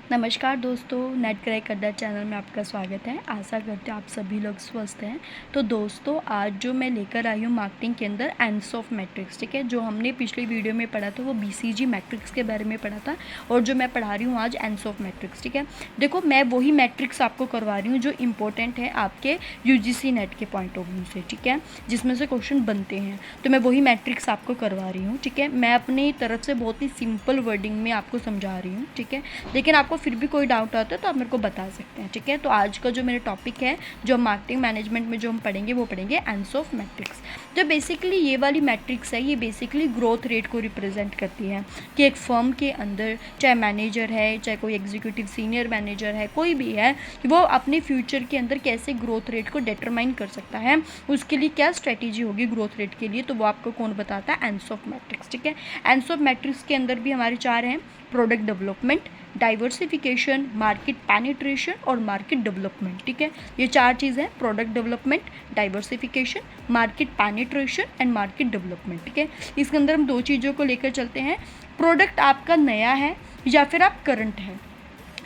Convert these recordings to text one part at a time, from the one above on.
नमस्कार दोस्तों, net crack अड्डा चैनल में आपका स्वागत है। आशा करते हैं आप सभी लोग स्वस्थ हैं। तो दोस्तों, आज जो मैं लेकर आई हूँ मार्केटिंग के अंदर एंड्स ऑफ मैट्रिक्स, ठीक है। जो हमने पिछली वीडियो में पढ़ा था वो बीसीजी मैट्रिक्स के बारे में पढ़ा था, और जो मैं पढ़ा रही हूँ आज एंड्स ऑफ मैट्रिक्स, ठीक है। देखो, मैं वही मैट्रिक्स आपको करवा रही हूँ जो इंपॉर्टेंट है आपके यूजीसी नेट के पॉइंट ऑफ व्यू से, ठीक है, जिसमें से क्वेश्चन बनते हैं। तो मैं वही मैट्रिक्स आपको करवा रही हूँ, ठीक है। मैं अपनी तरफ से बहुत ही सिंपल वर्डिंग में आपको समझा रही हूँ, ठीक है। लेकिन आपको फिर भी कोई डाउट आता है तो आप मेरे को बता सकते हैं, ठीक है। तो आज का जो मेरा टॉपिक है, जो मार्केटिंग मैनेजमेंट में जो हम पढ़ेंगे वो पढ़ेंगे एंड्स ऑफ मैट्रिक्स। जो बेसिकली ये वाली मैट्रिक्स है, ये बेसिकली ग्रोथ रेट को रिप्रेजेंट करती है कि एक फर्म के अंदर चाहे मैनेजर है, चाहे कोई एग्जीक्यूटिव सीनियर मैनेजर है, कोई भी है, वो अपने फ्यूचर के अंदर कैसे ग्रोथ रेट को डिटरमाइन कर सकता है, उसके लिए क्या स्ट्रेटेजी होगी ग्रोथ रेट के लिए, तो वो आपको कौन बताता है? एंड्स ऑफ मैट्रिक्स, ठीक है। एंड्स ऑफ मैट्रिक्स के अंदर भी हमारे चार हैं: product development, diversification, market penetration और मार्केट डेवलपमेंट, ठीक है। ये चार चीज़ें हैं: product development, diversification, market penetration and market development, ठीक है। इसके अंदर हम दो चीज़ों को लेकर चलते हैं। प्रोडक्ट आपका नया है या फिर आप करंट है,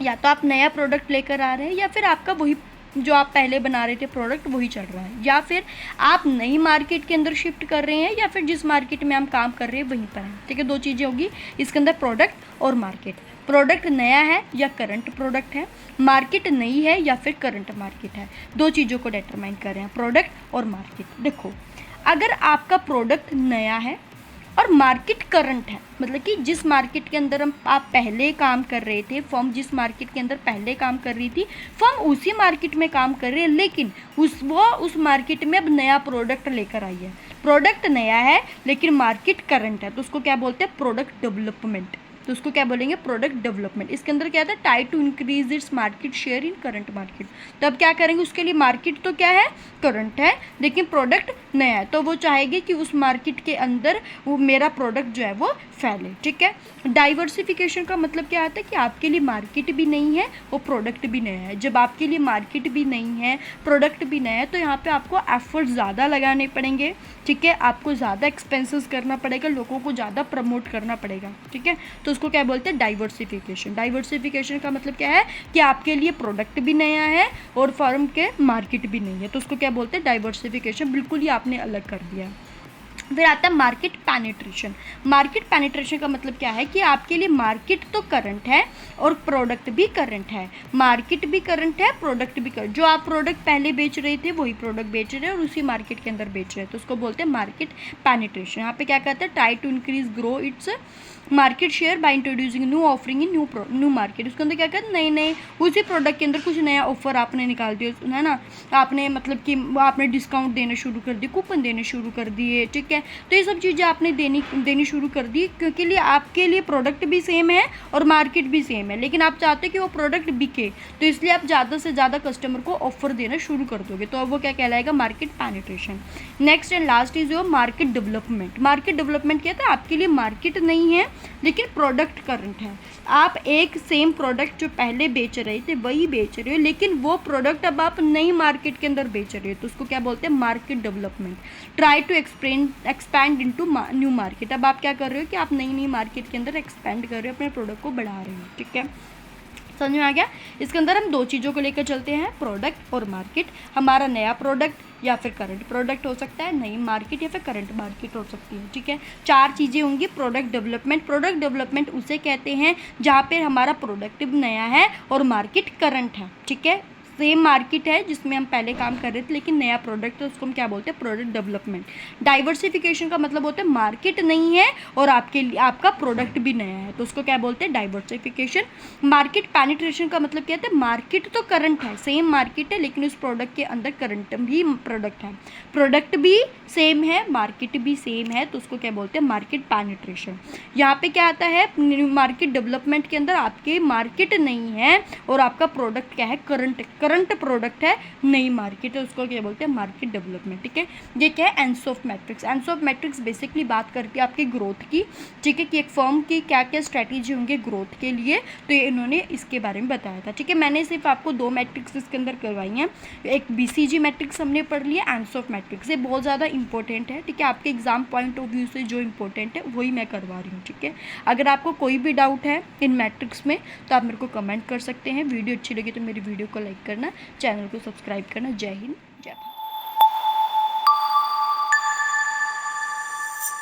या तो आप नया प्रोडक्ट लेकर आ रहे हैं या फिर आपका वही जो आप पहले बना रहे थे प्रोडक्ट वही चल रहा है, या फिर आप नई मार्केट के अंदर शिफ्ट कर रहे हैं, या फिर जिस मार्केट में हम काम कर रहे हैं वहीं पर हैं, ठीक है। दो चीज़ें होगी इसके अंदर, प्रोडक्ट और मार्केट। प्रोडक्ट नया है या करंट प्रोडक्ट है, मार्केट नई है या फिर करंट मार्केट है, दो चीज़ों को डिटरमाइन कर रहे हैं, प्रोडक्ट और मार्केट। देखो, अगर आपका प्रोडक्ट नया है और मार्केट करंट है, मतलब कि जिस मार्केट के अंदर आप पहले काम कर रहे थे, फर्म जिस मार्केट के अंदर पहले काम कर रही थी, फर्म उसी मार्केट में काम कर रही है, लेकिन उस मार्केट में अब नया प्रोडक्ट लेकर आई है। प्रोडक्ट नया है लेकिन मार्केट करंट है, तो उसको क्या बोलते हैं? Product development. तो उसको क्या बोलेंगे? Product development. इसके अंदर क्या था? Try to increase its market share in current market. तो अब क्या करेंगे उसके लिए? मार्केट तो क्या है? करंट है, लेकिन प्रोडक्ट नया है, तो वो चाहेगी कि उस मार्केट के अंदर वो मेरा प्रोडक्ट जो है वो फैले, ठीक है। डाइवर्सिफिकेशन का मतलब क्या आता है कि आपके लिए मार्केट भी नहीं है वो प्रोडक्ट भी नया है। जब आपके लिए मार्केट भी नहीं है, प्रोडक्ट भी नया है, तो यहाँ पे आपको एफर्ट ज़्यादा लगाने पड़ेंगे, ठीक है। आपको ज़्यादा एक्सपेंसेस करना पड़ेगा, लोगों को ज़्यादा प्रमोट करना पड़ेगा, ठीक है। तो उसको क्या बोलते हैं? डाइवर्सिफिकेशन। डाइवर्सिफिकेशन का मतलब क्या है कि आपके लिए प्रोडक्ट भी नया है और फर्म के मार्केट भी नहीं है, तो उसको क्या बोलते हैं? डाइवर्सिफिकेशन। बिल्कुल ही आपने अलग कर दिया। फिर आता है मार्केट पेनिट्रेशन। मार्केट पेनिट्रेशन का मतलब क्या है कि आपके लिए मार्केट तो करंट है और प्रोडक्ट भी करंट है, मार्केट भी करंट है, प्रोडक्ट भी करंट। जो आप प्रोडक्ट पहले बेच रहे थे वही प्रोडक्ट बेच रहे हैं और उसी मार्केट के अंदर बेच रहे हैं, तो उसको बोलते हैं मार्केट पेनिट्रेशन। यहाँ पे क्या कहते हैं? Try to increase grow its market share by introducing new offering in new market. उसके अंदर क्या कहते हैं? नए नए उसी प्रोडक्ट के अंदर कुछ नया ऑफर आपने निकाल दिया, है ना। आपने मतलब कि आपने डिस्काउंट देना शुरू कर दिए, कूपन देने शुरू कर दिए, ठीक है। तो ये सब चीज़ें आपने देनी शुरू कर दी, क्योंकि लिए आपके लिए प्रोडक्ट भी सेम है और मार्केट भी सेम है, लेकिन आप चाहते हैं कि वो प्रोडक्ट बिके, तो इसलिए आप ज़्यादा से ज़्यादा कस्टमर को ऑफर देना शुरू कर दोगे, तो अब वो क्या कहलाएगा? Market penetration. Next and last is your market development. Market development क्या था? आपके लिए मार्केट नहीं है लेकिन प्रोडक्ट करंट है। आप एक सेम प्रोडक्ट जो पहले बेच रहे थे वही बेच रहे हो, लेकिन वो प्रोडक्ट अब आप नई मार्केट के अंदर बेच रहे हो, तो उसको क्या बोलते हैं? Market development. Try to expand into new market. अब आप क्या कर रहे हो कि आप नई नई मार्केट के अंदर एक्सपैंड कर रहे हो, अपने प्रोडक्ट को बढ़ा रहे हो, ठीक है। समझ में आ गया? इसके अंदर हम दो चीज़ों को लेकर चलते हैं, प्रोडक्ट और मार्केट। हमारा नया प्रोडक्ट या फिर करंट प्रोडक्ट हो सकता है, नई मार्केट या फिर करंट मार्केट हो सकती है, ठीक है। चार चीज़ें होंगी। Product development. प्रोडक्ट डेवलपमेंट उसे कहते हैं जहाँ पे हमारा प्रोडक्ट नया है और मार्केट करंट है, ठीक है। सेम मार्केट है जिसमें हम पहले काम कर रहे थे लेकिन नया प्रोडक्ट है, उसको हम क्या बोलते हैं? Product development. डाइवर्सिफिकेशन का मतलब होता है मार्केट नहीं है और आपका प्रोडक्ट भी नया है, तो उसको क्या बोलते हैं? डाइवर्सिफिकेशन। मार्केट पेनिट्रेशन का मतलब क्या है? मार्केट तो करंट है, सेम मार्केट है, लेकिन उस प्रोडक्ट के अंदर करंट भी प्रोडक्ट है, प्रोडक्ट भी सेम है, मार्केट भी सेम है, तो उसको क्या बोलते हैं? Market penetration. यहाँ पे क्या आता है? मार्केट डेवलपमेंट के अंदर आपके मार्केट नहीं है और आपका प्रोडक्ट क्या है? करंट करंट प्रोडक्ट है, नई मार्केट है, उसको क्या बोलते हैं, मार्केट डेवलपमेंट। ठीक है, ये क्या है, एंसॉफ मैट्रिक्स। एंसॉफ मैट्रिक्स बेसिकली बात करती है आपकी ग्रोथ की। ठीक है, कि एक फर्म की क्या क्या स्ट्रैटेजी होंगे ग्रोथ के लिए, तो ये इन्होंने इसके बारे में बताया था। ठीक है, मैंने सिर्फ आपको 2 मैट्रिक्स इसके अंदर करवाई हैं। एक BCG मैट्रिक्स हमने पढ़ लिया, एंसॉफ मैट्रिक्स, ये बहुत ज़्यादा इंपॉर्टेंट है। ठीक है, आपके एग्जाम पॉइंट ऑफ व्यू से जो इंपॉर्टेंट है वही मैं करवा रही हूँ। ठीक है, अगर आपको कोई भी डाउट है इन मैट्रिक्स में तो आप मेरे को कमेंट कर सकते हैं। वीडियो अच्छी लगी तो मेरी वीडियो को लाइक करना, चैनल को सब्सक्राइब करना। जय हिंद, जय भारत।